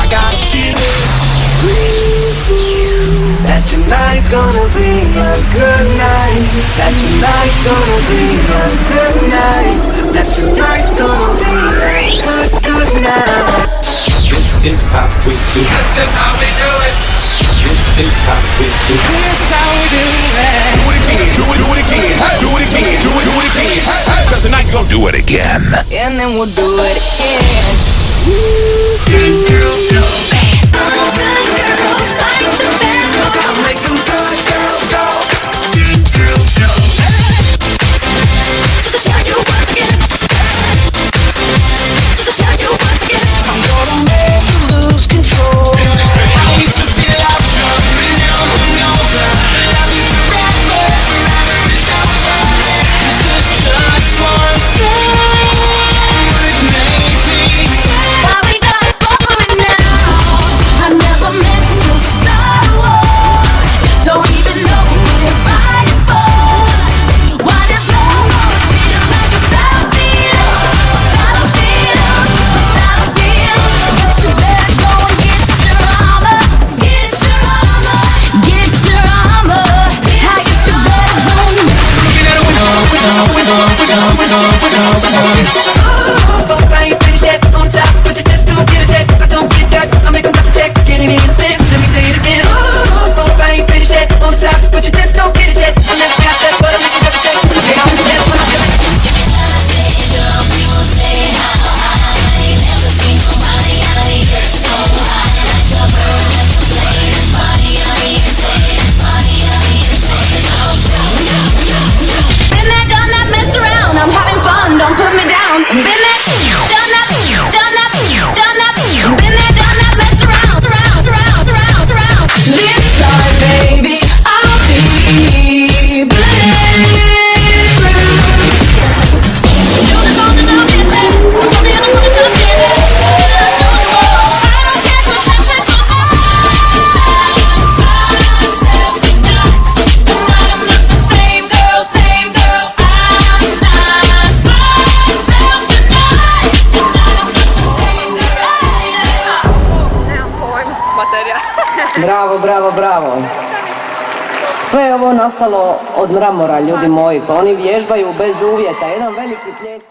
I got a feeling that tonight's gonna be a good night. That tonight's gonna be a good night. That tonight's gonna be a good night. This is how we do. This is how we do it. This is how we do. This is how we do it. Do it again, do it again, do it again, do it again. Cause tonight gon' do it again. And then we'll do it again. Good girls go bad. Good girls like the bad boys. I'll make some good girls go. Good girls go bad. So tell you once again. So tell you once again. I'm gonna make you lose control. I used to feel like jumping down the nose. Love you forever, forever is over. Cause just one thing would make me say. Why we gotta fall for it now? I never meant to start a war. Don't even know what we're fighting for. Why does love always feel like a battlefield? A battlefield, a battlefield. Guess you better go and get your armor. Get your armor. Get your armor. I guess you better go and I ain't finished yet, on top, but you just don't get a check. I don't get that, I make 'em drop the check. Can't even understand, let me say it again. I ain't finished yet, on top, but you just don't get a check. I never got that, but I make 'em drop the check. Okay, I'm the best when I feel it. Been there, done that, messed around. I'm having fun, don't put me down. Been there, done that, done that, done that. Been there, done that, messed around, around. This time, baby, I'll be bulletproof. You're the one that I'll get there. Put me in the mood, just get it. I don't care what happens, myself tonight. Tonight I'm not the same girl, same girl. I'm not myself tonight. Tonight I'm not the same girl. Bravo, bravo, bravo. Sve je ovo nastalo od mramora, ljudi moji, pa oni vježbaju bez uvjeta, jedan veliki pljesak.